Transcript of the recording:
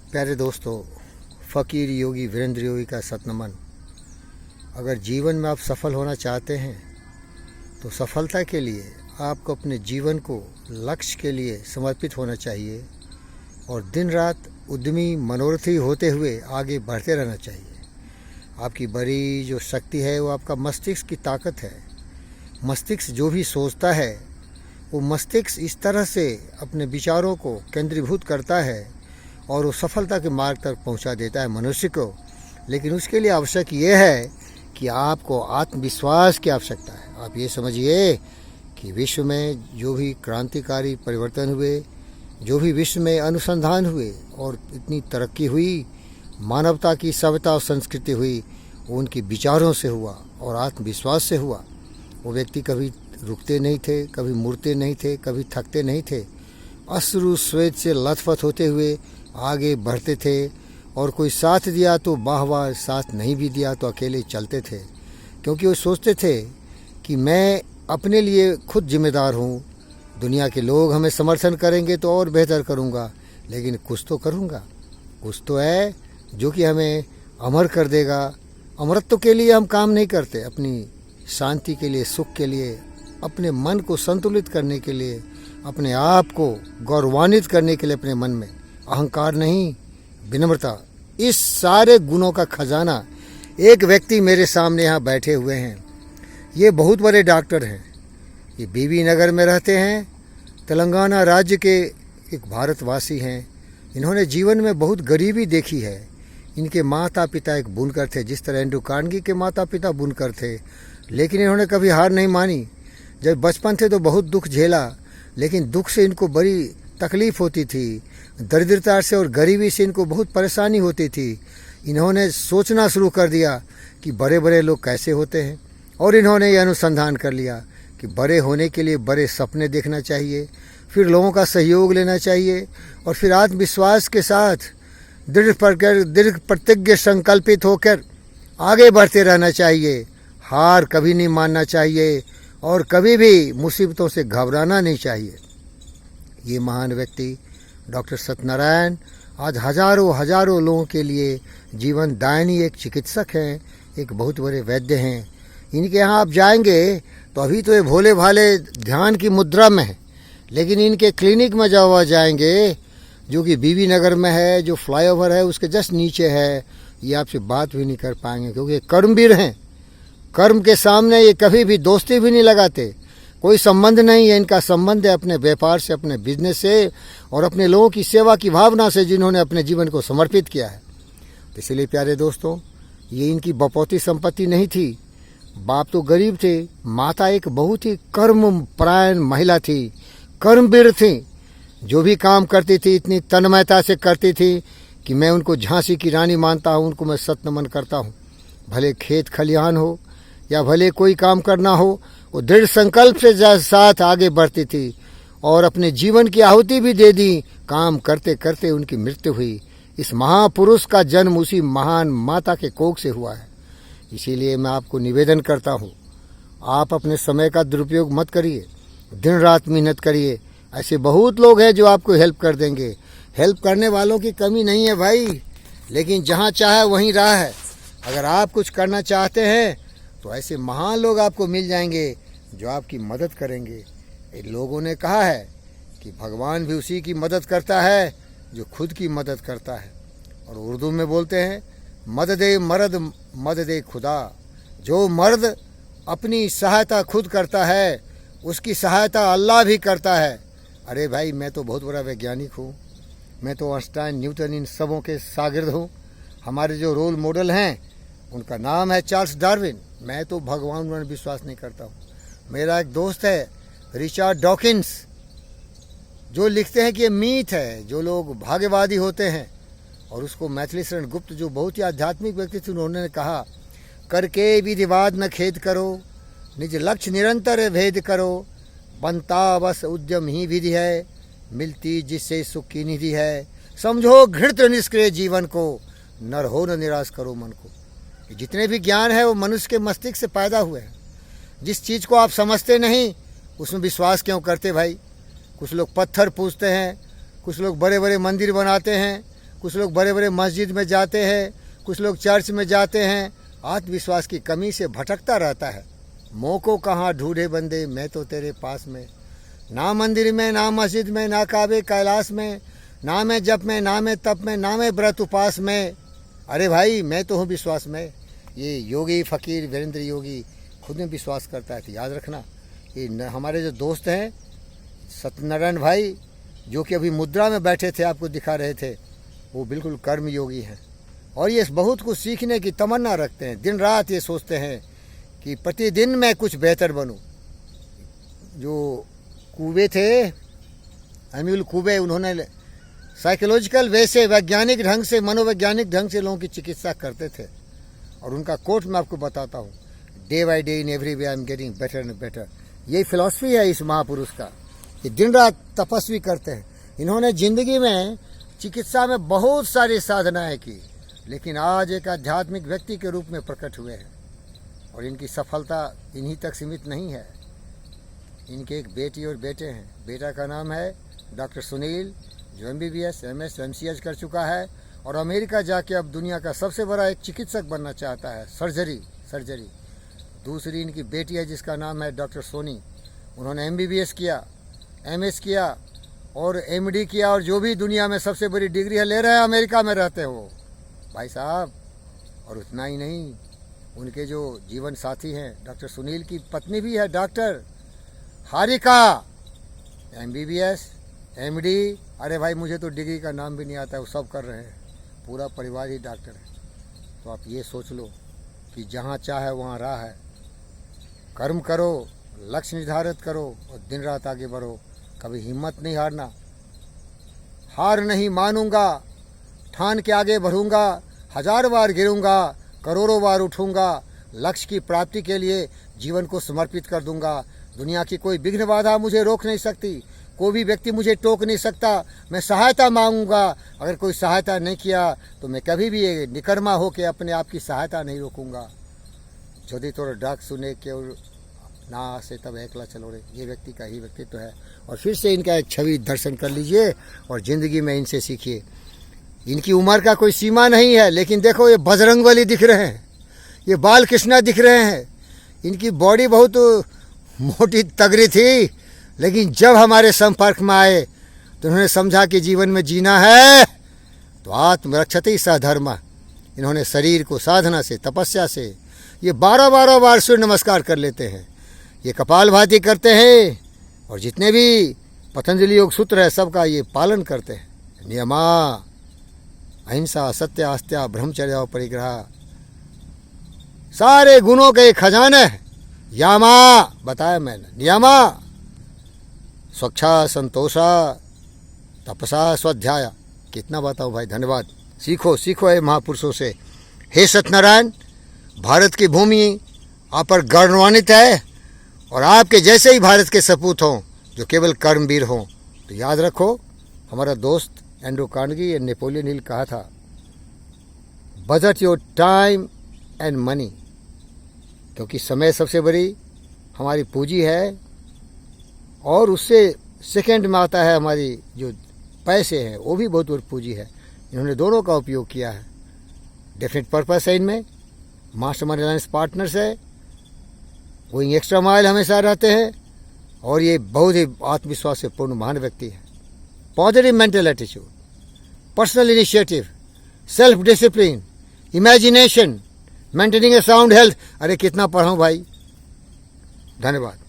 प्यारे दोस्तों, फ़कीर योगी वीरेंद्र योगी का सतनमन। अगर जीवन में आप सफल होना चाहते हैं तो सफलता के लिए आपको अपने जीवन को लक्ष्य के लिए समर्पित होना चाहिए और दिन रात उद्यमी मनोरथी होते हुए आगे बढ़ते रहना चाहिए। आपकी बड़ी जो शक्ति है वो आपका मस्तिष्क की ताकत है। मस्तिष्क जो भी सोचता है वो मस्तिष्क इस तरह से अपने विचारों को केंद्रीभूत करता है और वो सफलता के मार्ग तक पहुंचा देता है मनुष्य को। लेकिन उसके लिए आवश्यक ये है कि आपको आत्मविश्वास की आवश्यकता है। आप ये समझिए कि विश्व में जो भी क्रांतिकारी परिवर्तन हुए, जो भी विश्व में अनुसंधान हुए और इतनी तरक्की हुई, मानवता की सभ्यता और संस्कृति हुई, वो उनके विचारों से हुआ और आत्मविश्वास से हुआ। वो व्यक्ति कभी रुकते नहीं थे, कभी मुड़ते नहीं थे, कभी थकते नहीं थे। अश्रु स्वेद से लथपथ होते हुए आगे बढ़ते थे और कोई साथ दिया तो वाह, साथ नहीं भी दिया तो अकेले चलते थे, क्योंकि वो सोचते थे कि मैं अपने लिए खुद जिम्मेदार हूँ। दुनिया के लोग हमें समर्थन करेंगे तो और बेहतर करूँगा, लेकिन कुछ तो करूँगा, कुछ तो है जो कि हमें अमर कर देगा। अमरत्व के लिए हम काम नहीं करते, अपनी शांति के लिए, सुख के लिए, अपने मन को संतुलित करने के लिए, अपने आप को गौरवान्वित करने के लिए, अपने मन में अहंकार नहीं, विनम्रता, इस सारे गुणों का खजाना एक व्यक्ति मेरे सामने यहाँ बैठे हुए हैं। ये बहुत बड़े डॉक्टर हैं। ये बीबी नगर में रहते हैं, तेलंगाना राज्य के एक भारतवासी हैं। इन्होंने जीवन में बहुत गरीबी देखी है। इनके माता पिता एक बुनकर थे, जिस तरह एंड्रू कार्नेगी के माता पिता बुनकर थे, लेकिन इन्होंने कभी हार नहीं मानी। जब बचपन थे तो बहुत दुख झेला, लेकिन दुख से इनको बड़ी तकलीफ़ होती थी। दरिद्रता से और गरीबी से इनको बहुत परेशानी होती थी। इन्होंने सोचना शुरू कर दिया कि बड़े बड़े लोग कैसे होते हैं, और इन्होंने ये अनुसंधान कर लिया कि बड़े होने के लिए बड़े सपने देखना चाहिए, फिर लोगों का सहयोग लेना चाहिए और फिर आत्मविश्वास के साथ दृढ़ प्रतिज्ञ संकल्पित होकर आगे बढ़ते रहना चाहिए। हार कभी नहीं मानना चाहिए और कभी भी मुसीबतों से घबराना नहीं चाहिए। ये महान व्यक्ति डॉक्टर सत्यनारायण आज हजारों लोगों के लिए जीवन दायनी एक चिकित्सक हैं, एक बहुत बड़े वैद्य हैं। इनके यहाँ आप जाएंगे तो अभी तो ये भोले भाले ध्यान की मुद्रा में है, लेकिन इनके क्लिनिक में जब वह जाएंगे, जो कि बीबी नगर में है, जो फ्लाईओवर है उसके जस्ट नीचे है, ये आपसे बात भी नहीं कर पाएंगे, क्योंकि ये कर्मवीर हैं। कर्म के सामने ये कभी भी दोस्ती भी नहीं लगाते, कोई संबंध नहीं है। इनका संबंध है अपने व्यापार से, अपने बिजनेस से और अपने लोगों की सेवा की भावना से, जिन्होंने अपने जीवन को समर्पित किया है। तो इसलिए प्यारे दोस्तों, ये इनकी बपौती संपत्ति नहीं थी। बाप तो गरीब थे, माता एक बहुत ही कर्म परायण महिला थी, कर्मवीर थी। जो भी काम करती थी इतनी तन्मयता से करती थी कि मैं उनको झांसी की रानी मानता हूँ, उनको मैं सतनमन करता हूँ। भले खेत खलिहान हो या भले कोई काम करना हो, वो दृढ़ संकल्प से साथ आगे बढ़ती थी और अपने जीवन की आहुति भी दे दी। काम करते करते उनकी मृत्यु हुई। इस महापुरुष का जन्म उसी महान माता के कोख से हुआ है। इसीलिए मैं आपको निवेदन करता हूँ, आप अपने समय का दुरुपयोग मत करिए, दिन रात मेहनत करिए। ऐसे बहुत लोग हैं जो आपको हेल्प कर देंगे। हेल्प करने वालों की कमी नहीं है भाई, लेकिन जहाँ चाहे वहीं राह है। अगर आप कुछ करना चाहते हैं तो ऐसे महान लोग आपको मिल जाएंगे जो आपकी मदद करेंगे। इन लोगों ने कहा है कि भगवान भी उसी की मदद करता है जो खुद की मदद करता है। और उर्दू में बोलते हैं, मददे मर्द मददे खुदा। जो मर्द अपनी सहायता खुद करता है उसकी सहायता अल्लाह भी करता है। अरे भाई, मैं तो बहुत बड़ा वैज्ञानिक हूँ, मैं तो आइंस्टाइन, न्यूटन, इन सबों के शागिर्द हूँ। हमारे जो रोल मॉडल हैं उनका नाम है चार्ल्स डार्विन। मैं तो भगवान में विश्वास नहीं करता हूँ। मेरा एक दोस्त है रिचर्ड डॉकिंस, जो लिखते हैं कि ये मीथ है। जो लोग भाग्यवादी होते हैं, और उसको मैथिली शरण गुप्त, जो बहुत ही आध्यात्मिक व्यक्ति थे, उन्होंने कहा, करके विधिवाद न खेद करो, निज लक्ष्य निरंतर भेद करो, बनता बस उद्यम ही विधि है, मिलती जिससे सुख की निधि है। समझो घृत निष्क्रिय जीवन को, नर हो न निराश करो मन को। जितने भी ज्ञान है वो मनुष्य के मस्तिष्क से पैदा हुए हैं। जिस चीज़ को आप समझते नहीं उसमें विश्वास क्यों करते भाई? कुछ लोग पत्थर पूजते हैं, कुछ लोग बड़े बड़े मंदिर बनाते हैं, कुछ लोग बड़े बड़े मस्जिद में जाते हैं, कुछ लोग चर्च में जाते हैं। आत्मविश्वास की कमी से भटकता रहता है। मौको कहाँ ढूंढे बंदे, मैं तो तेरे पास में। ना मंदिर में, ना मस्जिद में, ना काबे कैलाश में, ना मैं जप में, ना मैं तप में, ना मैं व्रत उपास में। अरे भाई, मैं तो हूँ विश्वास में। ये योगी फ़कीर वीरेंद्र योगी खुद में विश्वास करता है। तो याद रखना, ये हमारे जो दोस्त हैं सत्यनारायण भाई, जो कि अभी मुद्रा में बैठे थे, आपको दिखा रहे थे, वो बिल्कुल कर्म योगी हैं। और ये बहुत कुछ सीखने की तमन्ना रखते हैं। दिन रात ये सोचते हैं कि प्रतिदिन मैं कुछ बेहतर बनूं। जो कूबे थे, अमील कूबे, उन्होंने साइकोलॉजिकल वे से, वैज्ञानिक ढंग से, मनोवैज्ञानिक ढंग से लोगों की चिकित्सा करते थे। और उनका कोट मैं आपको बताता हूँ, day by day in every way I am getting better and better. यही फिलॉसफी है इस महापुरुष का। ये दिन रात तपस्वी करते हैं। इन्होंने जिंदगी में चिकित्सा में बहुत सारी साधनाएं की, लेकिन आज एक आध्यात्मिक व्यक्ति के रूप में प्रकट हुए हैं। और इनकी सफलता इन्हीं तक सीमित नहीं है। इनके एक बेटी और बेटे हैं। बेटा का नाम है डॉक्टर सुनील, जो MBBS, MS, MCH कर चुका है और अमेरिका जाके अब दुनिया का सबसे बड़ा एक चिकित्सक बनना चाहता है, सर्जरी। दूसरी इनकी बेटी है जिसका नाम है डॉक्टर सोनी। उन्होंने MBBS किया, MS किया और MD किया, और जो भी दुनिया में सबसे बड़ी डिग्री है ले रहे हैं, अमेरिका में रहते हो भाई साहब। और उतना ही नहीं, उनके जो जीवन साथी हैं, डॉक्टर सुनील की पत्नी भी है डॉक्टर हारिका, MBBS, MD। अरे भाई, मुझे तो डिग्री का नाम भी नहीं आता है, वो सब कर रहे हैं। पूरा परिवार ही डॉक्टर है। तो आप ये सोच लो कि जहाँ चाहे वहाँ राह है। कर्म करो, लक्ष्य निर्धारित करो और दिन रात आगे बढ़ो। कभी हिम्मत नहीं हारना। हार नहीं मानूंगा, ठान के आगे बढ़ूंगा। 1000 बार गिरूंगा, करोड़ों बार उठूंगा। लक्ष्य की प्राप्ति के लिए जीवन को समर्पित कर दूंगा। दुनिया की कोई विघ्न बाधा मुझे रोक नहीं सकती, कोई भी व्यक्ति मुझे टोक नहीं सकता। मैं सहायता मांगूंगा, अगर कोई सहायता नहीं किया तो मैं कभी भी निकर्मा होकर अपने आप की सहायता नहीं रोकूंगा। यदि तोर डाक सुने के ना से तब एकला चलो रे, ये व्यक्ति का ही व्यक्तित्व है। और फिर से इनका एक छवि दर्शन कर लीजिए और ज़िंदगी में इनसे सीखिए। इनकी उम्र का कोई सीमा नहीं है, लेकिन देखो ये बजरंगबली दिख रहे हैं, ये बाल कृष्णा दिख रहे हैं। इनकी बॉडी बहुत मोटी तगड़ी थी, लेकिन जब हमारे संपर्क में आए तो उन्होंने समझा कि जीवन में जीना है तो आत्मरक्षति सधर्म। इन्होंने शरीर को साधना से, तपस्या से, ये 12 बार सूर्य नमस्कार कर लेते हैं, ये कपालभाति करते हैं, और जितने भी पतंजलि योग सूत्र है सबका ये पालन करते हैं। नियमा, अहिंसा, सत्य, आस्था, ब्रह्मचर्य और परिग्रह, सारे गुणों के खजाने हैं। यामा बताया मैंने, नियमा, स्वच्छा, संतोषा, तपसा, स्वाध्याय। कितना बताऊं भाई, धन्यवाद। सीखो है महापुरुषों से। हे सत्यनारायण, भारत की भूमि आप पर गौरवान्वित है, और आपके जैसे ही भारत के सपूत हों जो केवल कर्मवीर हों। तो याद रखो, हमारा दोस्त एंड्रू कार्नेगी या नेपोलियन हिल कहा था, budget your time and money, क्योंकि समय सबसे बड़ी हमारी पूंजी है, और उससे सेकंड में आता है हमारी जो पैसे हैं, वो भी बहुत बड़ी पूंजी है। इन्होंने दोनों का उपयोग किया है। डेफिनेट पर्पस है इनमें, मास्टरमाइंड अलायंस पार्टनर्स है, गोइंग एक्स्ट्रा माइल हमेशा रहते हैं, और ये बहुत ही आत्मविश्वास से पूर्ण महान व्यक्ति है। Positive mental attitude, personal initiative, self discipline, imagination, maintaining ए साउंड हेल्थ। अरे कितना पढ़ाऊँ भाई, धन्यवाद।